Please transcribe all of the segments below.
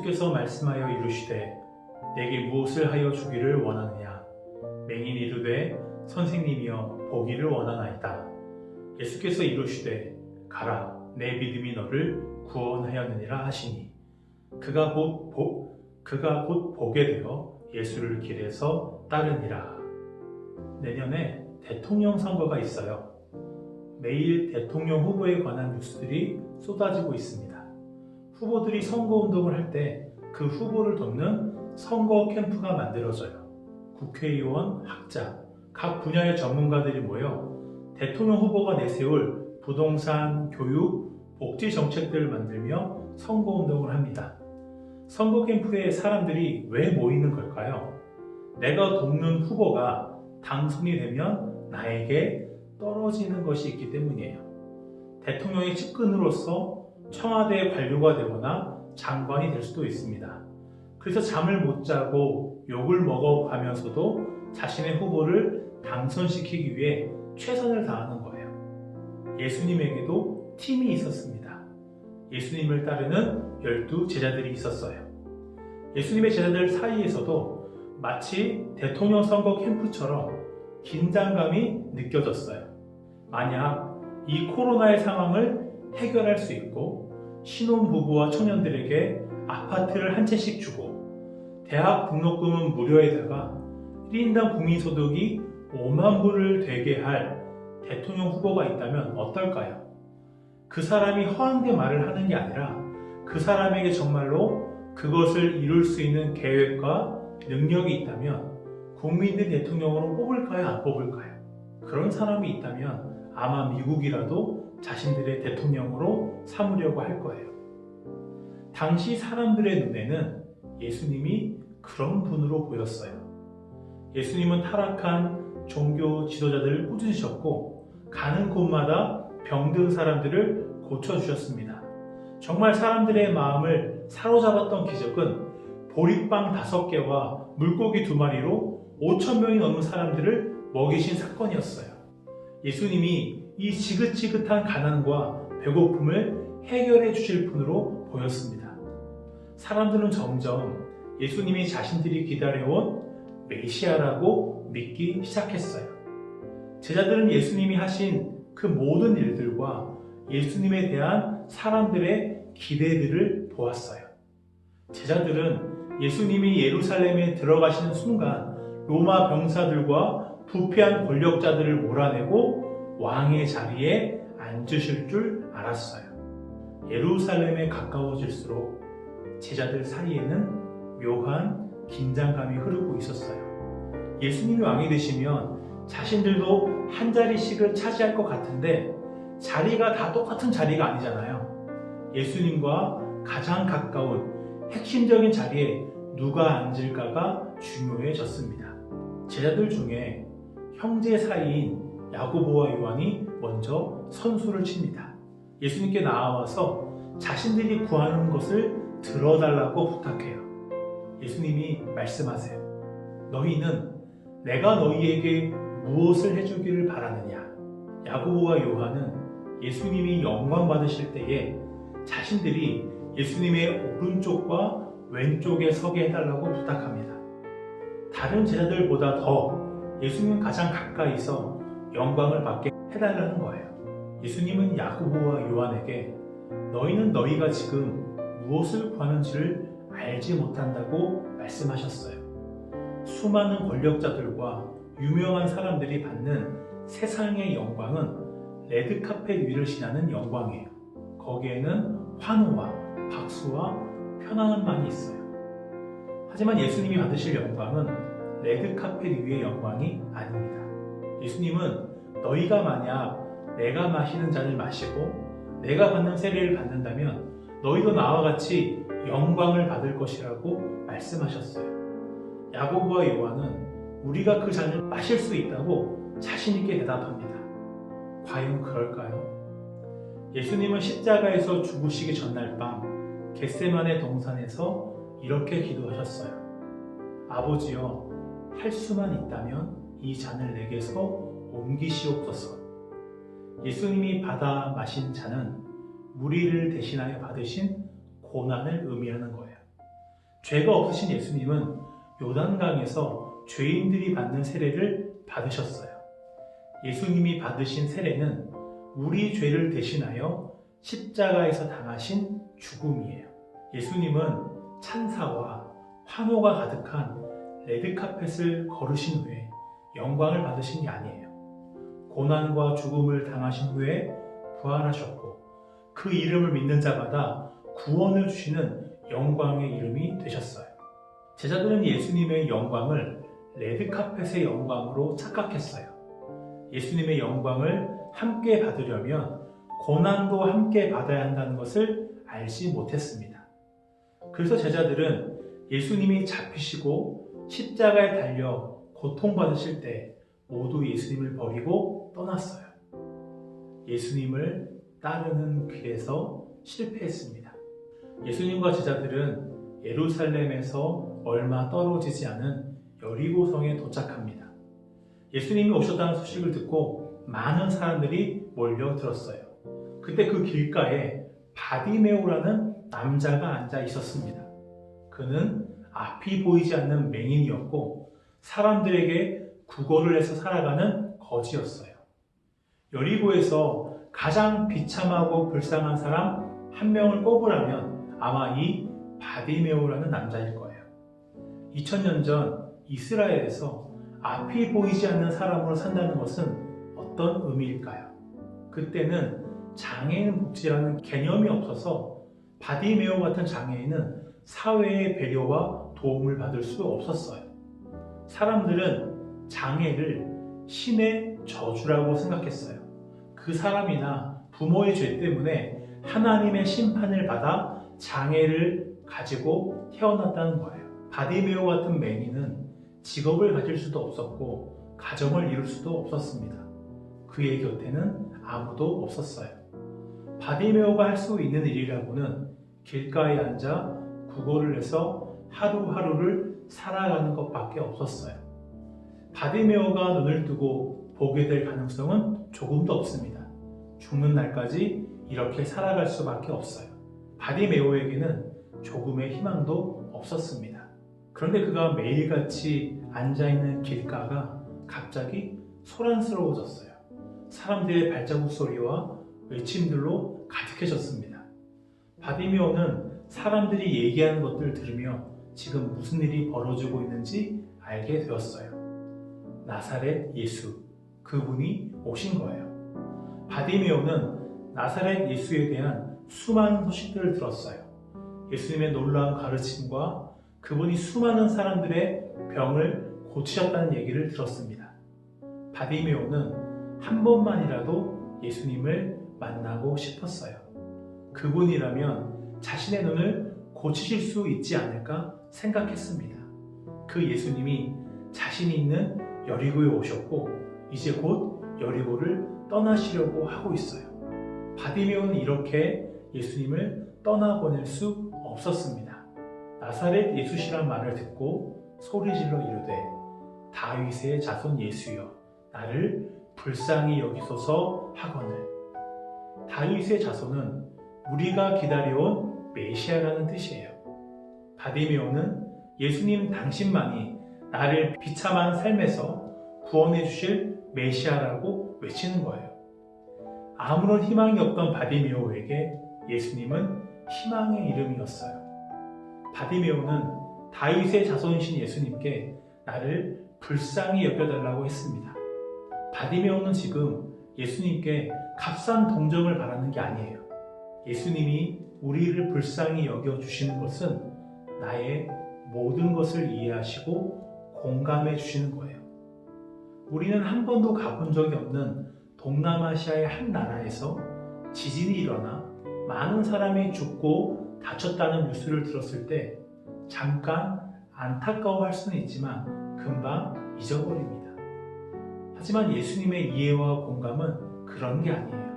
예수께서 말씀하여 이르시되 내게 무엇을 하여 주기를 원하느냐. 맹인이 이르되 선생님이여 보기를 원하나이다. 예수께서 이르시되 가라, 내 믿음이 너를 구원하였느니라 하시니 그가 곧 보게 되어 예수를 길에서 따르니라. 내년에 대통령 선거가 있어요. 매일 대통령 후보에 관한 뉴스들이 쏟아지고 있습니다. 후보들이 선거운동을 할 때 그 후보를 돕는 선거 캠프가 만들어져요. 국회의원, 학자, 각 분야의 전문가들이 모여 대통령 후보가 내세울 부동산, 교육, 복지 정책들을 만들며 선거운동을 합니다. 선거 캠프에 사람들이 왜 모이는 걸까요? 내가 돕는 후보가 당선이 되면 나에게 떨어지는 것이 있기 때문이에요. 대통령의 측근으로서 청와대 관료가 되거나 장관이 될 수도 있습니다. 그래서 잠을 못 자고 욕을 먹어가면서도 자신의 후보를 당선시키기 위해 최선을 다하는 거예요. 예수님에게도 팀이 있었습니다. 예수님을 따르는 12 제자들이 있었어요. 예수님의 제자들 사이에서도 마치 대통령 선거 캠프처럼 긴장감이 느껴졌어요. 만약 이 코로나의 상황을 해결할 수 있고 신혼부부와 청년들에게 아파트를 한 채씩 주고 대학 등록금은 무료에다가 1인당 국민소득이 5만 불을 되게 할 대통령 후보가 있다면 어떨까요? 그 사람이 허황된 말을 하는 게 아니라 그 사람에게 정말로 그것을 이룰 수 있는 계획과 능력이 있다면 국민들 대통령으로 뽑을까요? 안 뽑을까요? 그런 사람이 있다면 아마 미국이라도 자신들의 대통령으로 삼으려고 할 거예요. 당시 사람들의 눈에는 예수님이 그런 분으로 보였어요. 예수님은 타락한 종교 지도자들을 꾸짖으셨고 가는 곳마다 병든 사람들을 고쳐주셨습니다. 정말 사람들의 마음을 사로잡았던 기적은 보리빵 5개와 물고기 2마리로 5,000명이 넘는 사람들을 먹이신 사건이었어요. 예수님이 이 지긋지긋한 가난과 배고픔을 해결해 주실 분으로 보였습니다. 사람들은 점점 예수님이 자신들이 기다려온 메시아라고 믿기 시작했어요. 제자들은 예수님이 하신 그 모든 일들과 예수님에 대한 사람들의 기대들을 보았어요. 제자들은 예수님이 예루살렘에 들어가시는 순간 로마 병사들과 부패한 권력자들을 몰아내고 왕의 자리에 앉으실 줄 알았어요. 예루살렘에 가까워질수록 제자들 사이에는 묘한 긴장감이 흐르고 있었어요. 예수님이 왕이 되시면 자신들도 한 자리씩을 차지할 것 같은데 자리가 다 똑같은 자리가 아니잖아요. 예수님과 가장 가까운 핵심적인 자리에 누가 앉을까가 중요해졌습니다. 제자들 중에 형제 사이인 야고보와 요한이 먼저 선수를 칩니다. 예수님께 나와서 자신들이 구하는 것을 들어달라고 부탁해요. 예수님이 말씀하세요. 너희는 내가 너희에게 무엇을 해주기를 바라느냐? 야고보와 요한은 예수님이 영광 받으실 때에 자신들이 예수님의 오른쪽과 왼쪽에 서게 해달라고 부탁합니다. 다른 제자들보다 더 예수님 가장 가까이서 영광을 받게 해달라는 거예요. 예수님은 야고보와 요한에게 너희는 너희가 지금 무엇을 구하는지를 알지 못한다고 말씀하셨어요. 수많은 권력자들과 유명한 사람들이 받는 세상의 영광은 레드카펫 위를 지나는 영광이에요. 거기에는 환호와 박수와 편안함만이 있어요. 하지만 예수님이 받으실 영광은 레드카펫 위의 영광이 아닙니다. 예수님은 너희가 만약 내가 마시는 잔을 마시고 내가 받는 세례를 받는다면 너희도 나와 같이 영광을 받을 것이라고 말씀하셨어요. 야고보와 요한은 우리가 그 잔을 마실 수 있다고 자신 있게 대답합니다. 과연 그럴까요? 예수님은 십자가에서 죽으시기 전날 밤 겟세마네 동산에서 이렇게 기도하셨어요. 아버지여, 할 수만 있다면 이 잔을 내게서 옮기시옵소서. 예수님이 받아 마신 잔은 우리를 대신하여 받으신 고난을 의미하는 거예요. 죄가 없으신 예수님은 요단강에서 죄인들이 받는 세례를 받으셨어요. 예수님이 받으신 세례는 우리 죄를 대신하여 십자가에서 당하신 죽음이에요. 예수님은 찬사와 환호가 가득한 레드카펫을 걸으신 후에 영광을 받으신 게 아니에요. 고난과 죽음을 당하신 후에 부활하셨고 그 이름을 믿는 자마다 구원을 주시는 영광의 이름이 되셨어요. 제자들은 예수님의 영광을 레드카펫의 영광으로 착각했어요. 예수님의 영광을 함께 받으려면 고난도 함께 받아야 한다는 것을 알지 못했습니다. 그래서 제자들은 예수님이 잡히시고 십자가에 달려 고통받으실 때 모두 예수님을 버리고 떠났어요. 예수님을 따르는 길에서 실패했습니다. 예수님과 제자들은 예루살렘에서 얼마 떨어지지 않은 여리고성에 도착합니다. 예수님이 오셨다는 소식을 듣고 많은 사람들이 몰려들었어요. 그때 그 길가에 바디메오라는 남자가 앉아 있었습니다. 그는 앞이 보이지 않는 맹인이었고 사람들에게 구걸을 해서 살아가는 거지였어요. 여리고에서 가장 비참하고 불쌍한 사람 한 명을 꼽으라면 아마 이 바디메오라는 남자일 거예요. 2000년 전 이스라엘에서 앞이 보이지 않는 사람으로 산다는 것은 어떤 의미일까요? 그때는 장애인 복지라는 개념이 없어서 바디메오 같은 장애인은 사회의 배려와 도움을 받을 수 없었어요. 사람들은 장애를 신의 저주라고 생각했어요. 그 사람이나 부모의 죄 때문에 하나님의 심판을 받아 장애를 가지고 태어났다는 거예요. 바디메오 같은 맹인은 직업을 가질 수도 없었고 가정을 이룰 수도 없었습니다. 그의 곁에는 아무도 없었어요. 바디메오가 할 수 있는 일이라고는 길가에 앉아 구걸을 해서 하루하루를 살아가는 것밖에 없었어요. 바디메오가 눈을 뜨고 보게 될 가능성은 조금도 없습니다. 죽는 날까지 이렇게 살아갈 수밖에 없어요. 바디메오에게는 조금의 희망도 없었습니다. 그런데 그가 매일같이 앉아있는 길가가 갑자기 소란스러워졌어요. 사람들의 발자국 소리와 외침들로 가득해졌습니다. 바디메오는 사람들이 얘기하는 것들을 들으며 지금 무슨 일이 벌어지고 있는지 알게 되었어요. 나사렛 예수, 그분이 오신 거예요. 바디메오는 나사렛 예수에 대한 수많은 소식들을 들었어요. 예수님의 놀라운 가르침과 그분이 수많은 사람들의 병을 고치셨다는 얘기를 들었습니다. 바디메오는 한 번만이라도 예수님을 만나고 싶었어요. 그분이라면 자신의 눈을 고치실 수 있지 않을까 생각했습니다. 그 예수님이 자신이 있는 여리고에 오셨고 이제 곧 여리고를 떠나시려고 하고 있어요. 바디메오는 이렇게 예수님을 떠나보낼 수 없었습니다. 나사렛 예수시란 말을 듣고 소리질러 이르되 다윗의 자손 예수여 나를 불쌍히 여기소서 하거늘. 다윗의 자손은 우리가 기다려온 메시아라는 뜻이에요. 바디메오는 예수님 당신만이 나를 비참한 삶에서 구원해 주실 메시아라고 외치는 거예요. 아무런 희망이 없던 바디메오에게 예수님은 희망의 이름이었어요. 바디메오는 다윗의 자손이신 예수님께 나를 불쌍히 여겨달라고 했습니다. 바디메오는 지금 예수님께 값싼 동정을 바라는 게 아니에요. 예수님이 우리를 불쌍히 여겨주시는 것은 나의 모든 것을 이해하시고 공감해 주시는 거예요. 우리는 한 번도 가본 적이 없는 동남아시아의 한 나라에서 지진이 일어나 많은 사람이 죽고 다쳤다는 뉴스를 들었을 때 잠깐 안타까워할 수는 있지만 금방 잊어버립니다. 하지만 예수님의 이해와 공감은 그런 게 아니에요.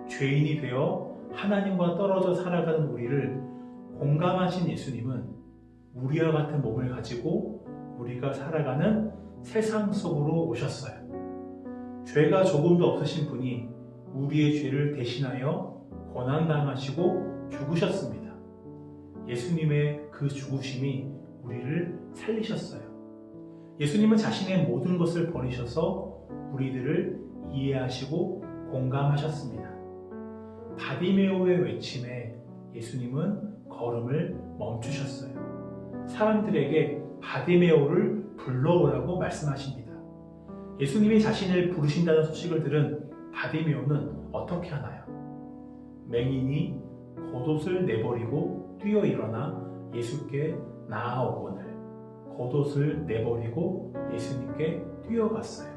죄인이 되어 하나님과 떨어져 살아가는 우리를 공감하신 예수님은 우리와 같은 몸을 가지고 우리가 살아가는 세상 속으로 오셨어요. 죄가 조금도 없으신 분이 우리의 죄를 대신하여 고난당하시고 죽으셨습니다. 예수님의 그 죽으심이 우리를 살리셨어요. 예수님은 자신의 모든 것을 버리셔서 우리들을 이해하시고 공감하셨습니다. 바디메오의 외침에 예수님은 걸음을 멈추셨어요. 사람들에게 바디메오를 불러오라고 말씀하십니다. 예수님이 자신을 부르신다는 소식을 들은 바디메오는 어떻게 하나요? 맹인이 겉옷을 내버리고 뛰어 일어나 예수께 나아오거늘 겉옷을 내버리고 예수님께 뛰어갔어요.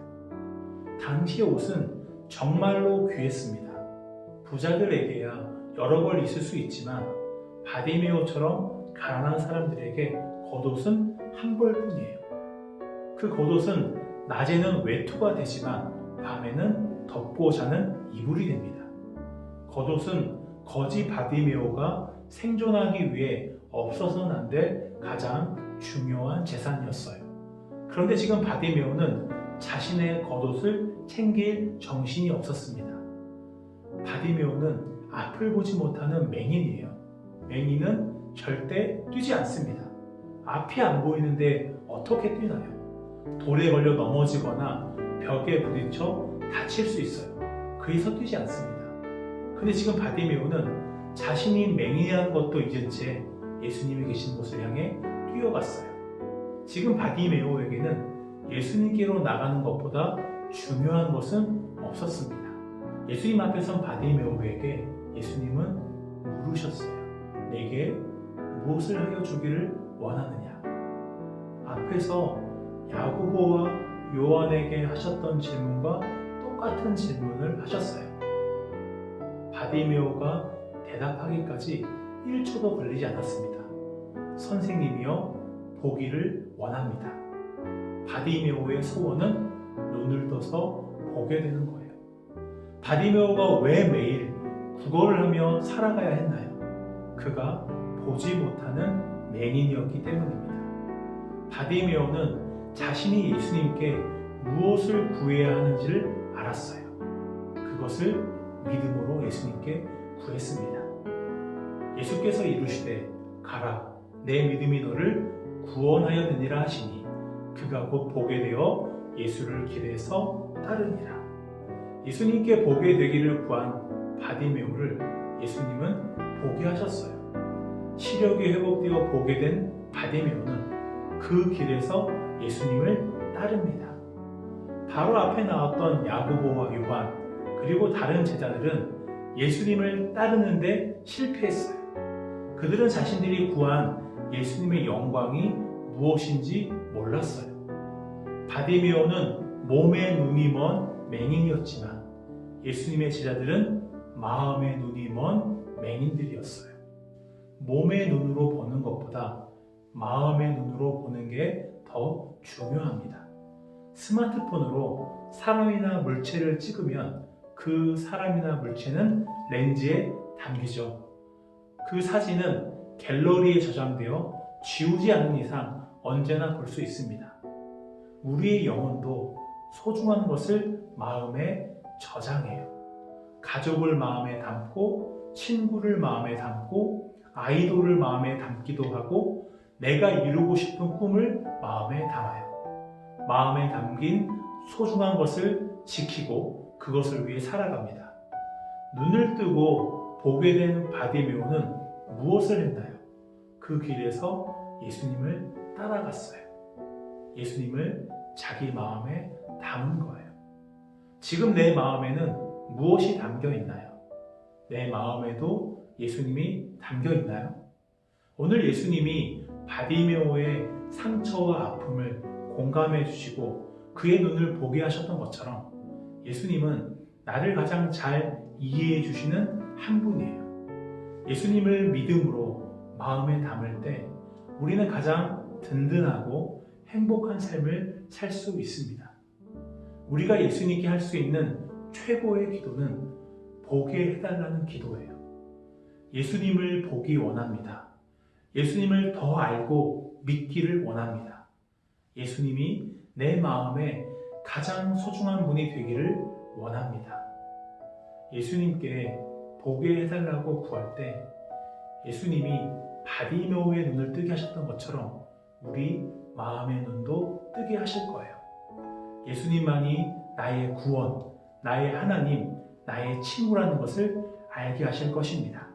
당시의 옷은 정말로 귀했습니다. 부자들에게야 여러 벌 있을 수 있지만 바디메오처럼 가난한 사람들에게 겉옷은 한 벌뿐이에요. 그 겉옷은 낮에는 외투가 되지만 밤에는 덮고 자는 이불이 됩니다. 겉옷은 거지 바디메오가 생존하기 위해 없어서는 안 될 가장 중요한 재산이었어요. 그런데 지금 바디메오는 자신의 겉옷을 챙길 정신이 없었습니다. 바디메오는 앞을 보지 못하는 맹인이에요. 맹인은 절대 뛰지 않습니다. 앞이 안 보이는데 어떻게 뛰나요? 돌에 걸려 넘어지거나 벽에 부딪혀 다칠 수 있어요. 그래서 뛰지 않습니다. 근데 지금 바디메오는 자신이 맹인이라는 것도 잊은 채 예수님이 계신 곳을 향해 뛰어갔어요. 지금 바디메오에게는 예수님께로 나가는 것보다 중요한 것은 없었습니다. 예수님 앞에 선 바디메오에게 예수님은 물으셨어요. 내게 무엇을 하여 주기를 원하느냐? 앞에서 야고보와 요한에게 하셨던 질문과 똑같은 질문을 하셨어요. 바디메오가 대답하기까지 1초도 걸리지 않았습니다. 선생님이여 보기를 원합니다. 바디메오의 소원은 눈을 떠서 보게 되는 거예요. 바디메오가 왜 매일 구걸을 하며 살아가야 했나요? 그가 보지 못하는 맹인이었기 때문입니다. 바디메오는 자신이 예수님께 무엇을 구해야 하는지를 알았어요. 그것을 믿음으로 예수님께 구했습니다. 예수께서 이르시되 가라 내 믿음이 너를 구원하였느니라 하시니 그가 곧 보게 되어 예수를 길에서 따르니라. 예수님께 보게 되기를 구한 바디메오를 예수님은 보게 하셨어요. 시력이 회복되어 보게 된 바디메오는 그 길에서 예수님을 따릅니다. 바로 앞에 나왔던 야고보와 요한 그리고 다른 제자들은 예수님을 따르는데 실패했어요. 그들은 자신들이 구한 예수님의 영광이 무엇인지 몰랐어요. 바디메오는 몸의 눈이 먼 맹인이었지만 예수님의 제자들은 마음의 눈이 먼 맹인들이었어요. 몸의 눈으로 보는 것보다 마음의 눈으로 보는 게 더 중요합니다. 스마트폰으로 사람이나 물체를 찍으면 그 사람이나 물체는 렌즈에 담기죠. 그 사진은 갤러리에 저장되어 지우지 않는 이상 언제나 볼 수 있습니다. 우리의 영혼도 소중한 것을 마음에 저장해요. 가족을 마음에 담고, 친구를 마음에 담고, 아이돌을 마음에 담기도 하고, 내가 이루고 싶은 꿈을 마음에 담아요. 마음에 담긴 소중한 것을 지키고 그것을 위해 살아갑니다. 눈을 뜨고 보게 된 바디메오는 무엇을 했나요? 그 길에서 예수님을 따라갔어요. 예수님을 자기 마음에 담은 거예요. 지금 내 마음에는 무엇이 담겨 있나요? 내 마음에도 예수님이 담겨 있나요? 오늘 예수님이 바디메오의 상처와 아픔을 공감해 주시고 그의 눈을 보게 하셨던 것처럼 예수님은 나를 가장 잘 이해해 주시는 한 분이에요. 예수님을 믿음으로 마음에 담을 때 우리는 가장 든든하고 행복한 삶을 살 수 있습니다. 우리가 예수님께 할 수 있는 최고의 기도는 보게 해달라는 기도예요. 예수님을 보기 원합니다. 예수님을 더 알고 믿기를 원합니다. 예수님이 내 마음에 가장 소중한 분이 되기를 원합니다. 예수님께 보게 해달라고 구할 때 예수님이 바디메오의 눈을 뜨게 하셨던 것처럼 우리 마음의 눈도 뜨게 하실 거예요. 예수님만이 나의 구원, 나의 하나님, 나의 친구라는 것을 알게 하실 것입니다.